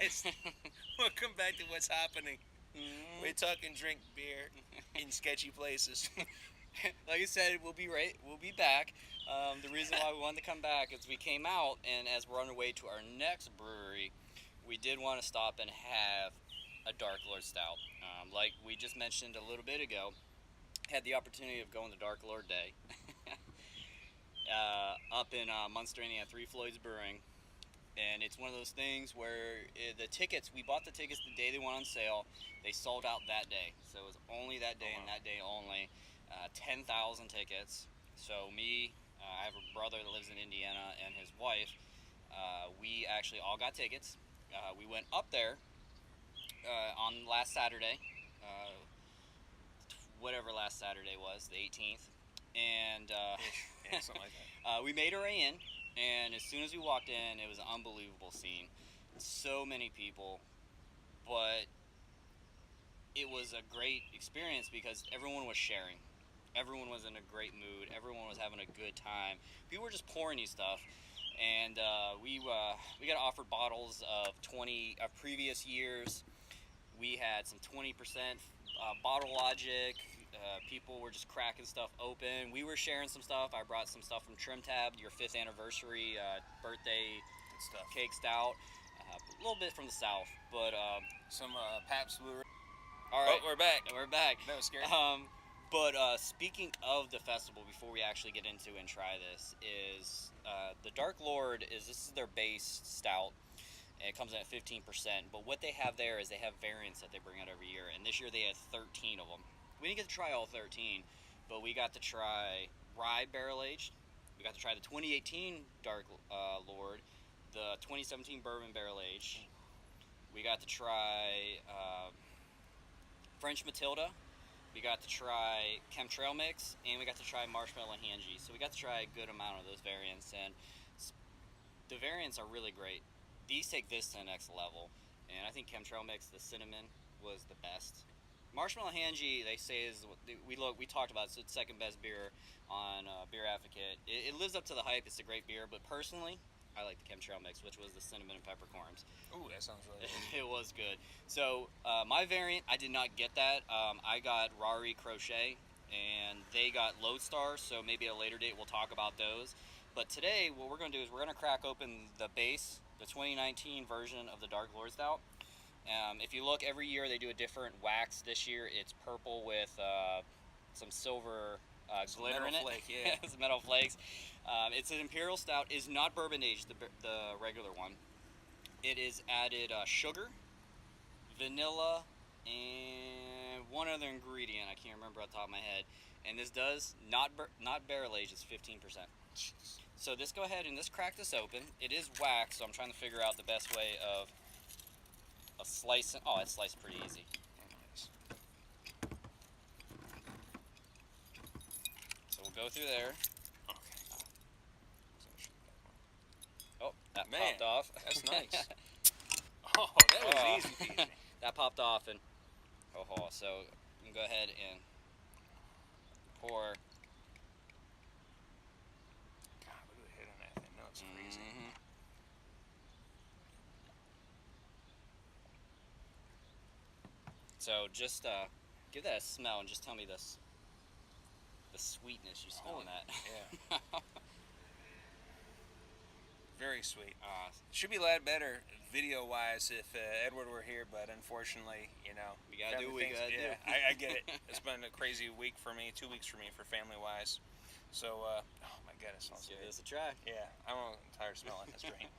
guys? Welcome back to What's Happening. We talk and drink beer in sketchy places. Like I said, We'll be back. The reason why we wanted to come back is we came out, and as we're on our way to our next brewery, we did want to stop and have a Dark Lord Stout. Like we just mentioned a little bit ago, had the opportunity of going to Dark Lord Day up in Munster, Indiana, Three Floyds Brewing, and it's one of those things where the tickets, we bought the tickets the day they went on sale. They sold out that day, so it was only that day and that day only. 10,000 tickets. So me, I have a brother that lives in Indiana, and his wife. We actually all got tickets. We went up there on last Saturday, uh, whatever last Saturday was, the 18th, and Yeah, something like that. we made our way in. And as soon as we walked in, it was an unbelievable scene. So many people, but it was a great experience because everyone was sharing. Everyone was in a great mood. Everyone was having a good time. People were just pouring you stuff, and we got offered bottles of 20 of previous years. We had some 20% bottle logic. People were just cracking stuff open. We were sharing some stuff. I brought some stuff from Trim Tab, your 5th anniversary birthday Good stuff. cake stout. A little bit from the south, but Some Pabst Blue. all right, Oh, we're back. we're back. That was scary. But speaking of the festival, before we actually get into and try this, is the Dark Lord this is their base stout, and it comes in at 15%. But what they have there is they have variants that they bring out every year, and this year they had 13 of them. We didn't get to try all 13, but we got to try rye barrel aged. We got to try the 2018 Dark Lord, the 2017 bourbon barrel aged. We got to try French Matilda. We got to try chemtrail mix, and we got to try marshmallow and hanji. So we got to try a good amount of those variants, and the variants are really great. These take this to the next level, and I think chemtrail mix, the cinnamon, was the best. Marshmallow hanji, they say is we talked about it's the second best beer on Beer Advocate. It lives up to the hype. It's a great beer, but personally, I like the chemtrail mix, which was the cinnamon and peppercorns. Ooh, that sounds really good. It was good. So my variant, I did not get that. I got Rari Crochet, and they got Lodestar. So maybe at a later date we'll talk about those. But today, what we're going to do is we're going to crack open the base, the 2019 version of the Dark Lord Stout. If you look, every year they do a different wax. This year it's purple with some silver glitter in it. Flake, yeah. Some metal flakes. It's an imperial stout. Is not bourbon aged, the regular one. It is added sugar, vanilla, and one other ingredient I can't remember off the top of my head. And this does not barrel aged. It's 15%. So let's go ahead and let's crack this open. It is wax, so I'm trying to figure out the best way of slicing. Oh, it's sliced pretty easy. So we'll go through there. Okay. Oh, that Man, popped off. That's nice. Oh, that was easy peasy. That popped off, and so you can go ahead and pour. God, look at the head on that thing. No, it's crazy. Mm-hmm. So just give that a smell and just tell me the sweetness you smell in that. Yeah. Very sweet. Should be a lot better video-wise if Edward were here, but unfortunately, We gotta do what we gotta yeah, do. I get it. It's been a crazy week for me, 2 weeks for me for family-wise. So, oh my God, it smells Let's give good. this a try. Yeah, I'm tired of smelling this drink.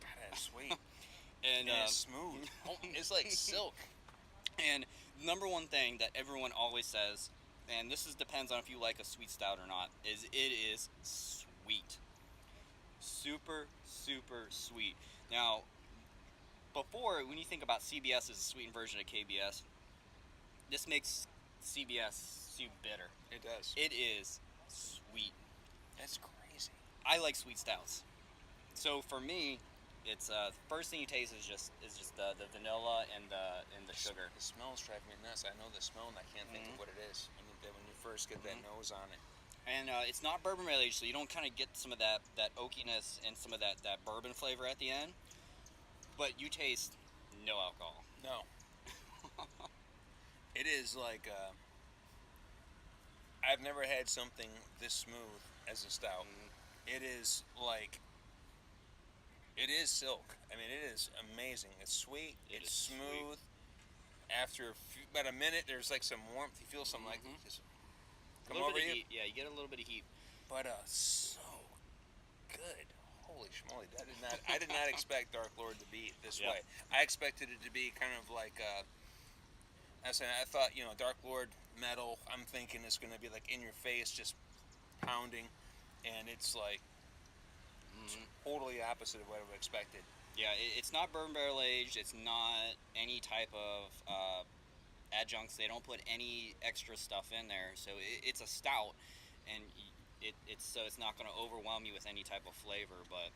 God, that's sweet. And it's smooth. Oh, it's like silk. And number one thing that everyone always says, and this depends on if you like a sweet stout or not, is it is sweet. Super, super sweet. Now, before, when you think about CBS as a sweetened version of KBS, this makes CBS seem bitter. It does. It is sweet. That's crazy. I like sweet stouts. So for me, it's the first thing you taste is just the vanilla and the sugar. The smell's driving me nuts. I know the smell and I can't think of what it is. When you first get that nose on it. And it's not bourbon barrel aged, so you don't kind of get some of that oakiness and some of that bourbon flavor at the end. But you taste no alcohol. No. It is like I've never had something this smooth as a stout. It is like it is silk. I mean, it is amazing. It's sweet. It's smooth. After about a minute, there's like some warmth. You feel some like just come over you. Heat. Yeah, you get a little bit of heat. But so good. Holy schmoly! I did not expect Dark Lord to be this way. I expected it to be kind of like. I thought, Dark Lord metal. I'm thinking it's going to be like in your face, just pounding, and it's like totally opposite of what I expected. Yeah, it's not bourbon barrel aged. It's not any type of adjuncts. They don't put any extra stuff in there, so it's a stout, and it's not going to overwhelm you with any type of flavor. But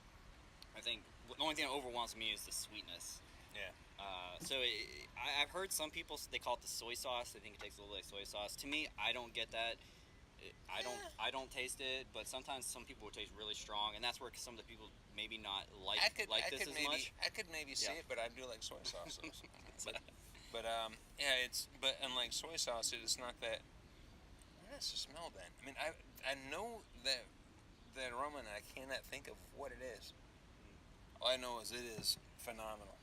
I think the only thing that overwhelms me is the sweetness. Yeah. I've heard some people, they call it the soy sauce. They think it tastes a little like soy sauce. To me, I don't get that. I don't taste it, but sometimes some people will taste really strong, and that's where some of the people maybe not like this as much. I could maybe see it, but I do like soy sauce. but unlike soy sauce, it's not that. What does it smell then? I mean, I know that aroma, and I cannot think of what it is. All I know is it is phenomenal.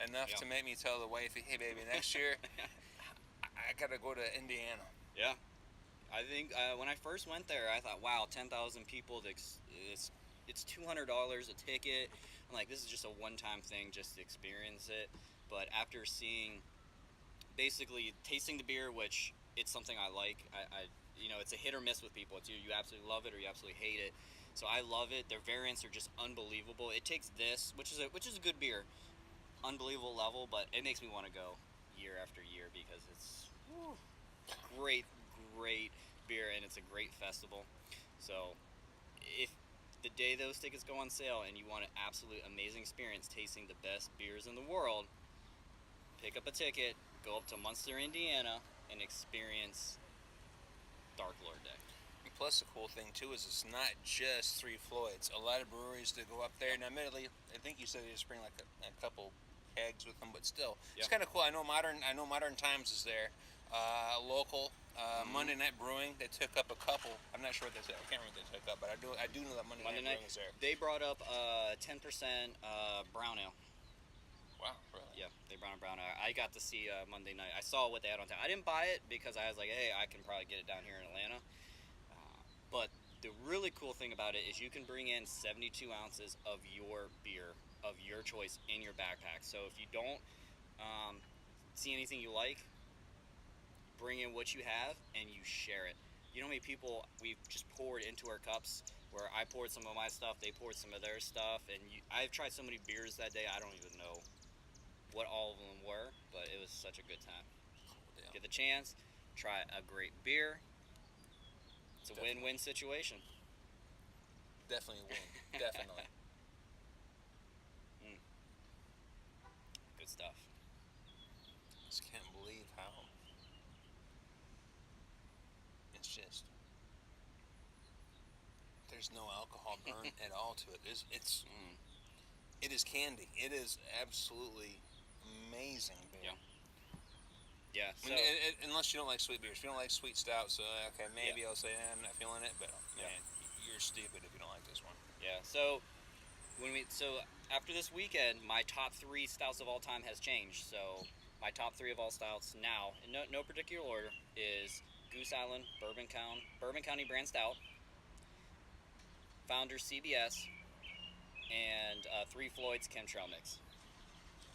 Enough to make me tell the wife, hey baby, next year I gotta go to Indiana. Yeah. I think when I first went there, I thought, wow, 10,000 people, it's $200 a ticket. I'm like, this is just a one-time thing, just to experience it. But after basically tasting the beer, which it's something I like, it's a hit or miss with people. It's you absolutely love it or you absolutely hate it. So I love it. Their variants are just unbelievable. It takes this, which is a good beer, unbelievable level, but it makes me want to go year after year because it's great beer and it's a great festival. So if the day those tickets go on sale and you want an absolute amazing experience tasting the best beers in the world, pick up a ticket, go up to Munster, Indiana, and experience Dark Lord Day. Plus, the cool thing too is it's not just Three Floyds. A lot of breweries that go up there. Now, admittedly, I think you said they just bring like a couple kegs with them, but still, it's kind of cool. I know Modern Times is there. Local Monday Night Brewing. They took up a couple. I'm not sure what they said. I can't remember what they took up, but I do know that Monday Night Brewing is there. They brought up 10% brown ale. Wow, really? Yeah, they brought a brown ale. I got to see Monday night. I saw what they had on tap. I didn't buy it because I was like, hey, I can probably get it down here in Atlanta. But the really cool thing about it is you can bring in 72 ounces of your beer of your choice in your backpack. So if you don't see anything you like, bring in what you have and you share it. You know how many people we've just poured into our cups, where I poured some of my stuff, they poured some of their stuff, and I've tried so many beers that day, I don't even know what all of them were, but it was such a good time. Get the chance, try a great beer. It's a win-win situation. Definitely a win. Definitely. Good stuff. Just can't believe how it's just there's no alcohol burn at all to it. It is candy. It is absolutely amazing beer. Yeah. So, unless you don't like sweet beers. If you don't like sweet stouts, okay, maybe I'll say I'm not feeling it, but man, you're stupid if you don't like this one. Yeah. So after this weekend, my top 3 stouts of all time has changed. So my top 3 of all stouts now, in no particular order, is Goose Island Bourbon County Brand Stout, Founder CBS, and Three Floyds Chemtrail Mix.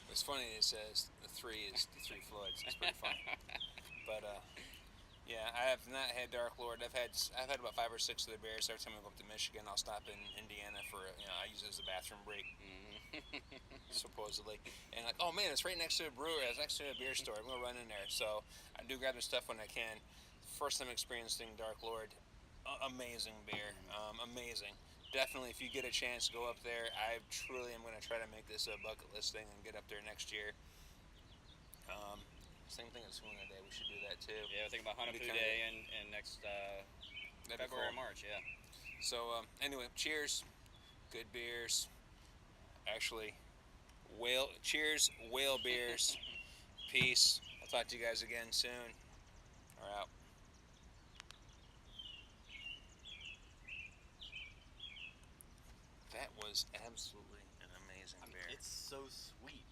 It's funny it says the 3 is the Three Floyds. It's pretty funny. But yeah, I have not had Dark Lord. I've had about 5 or 6 of the beers. Every time I go up to Michigan, I'll stop in Indiana for I use it as a bathroom break, supposedly. And like, oh man, it's right next to a brewery. It's next to a beer store. I'm gonna run in there. So I do grab the stuff when I can. First time experiencing Dark Lord, amazing beer, amazing. Definitely, if you get a chance to go up there, I truly am going to try to make this a bucket list thing and get up there next year. Same thing as Huna Day. We should do that too. Yeah, I think about Hana Food Day and next That'd be February, cool. March, yeah. So anyway, cheers. Good beers. Actually, cheers, whale beers. Peace. I'll talk to you guys again soon. We're out. That was absolutely an amazing beer. It's so sweet.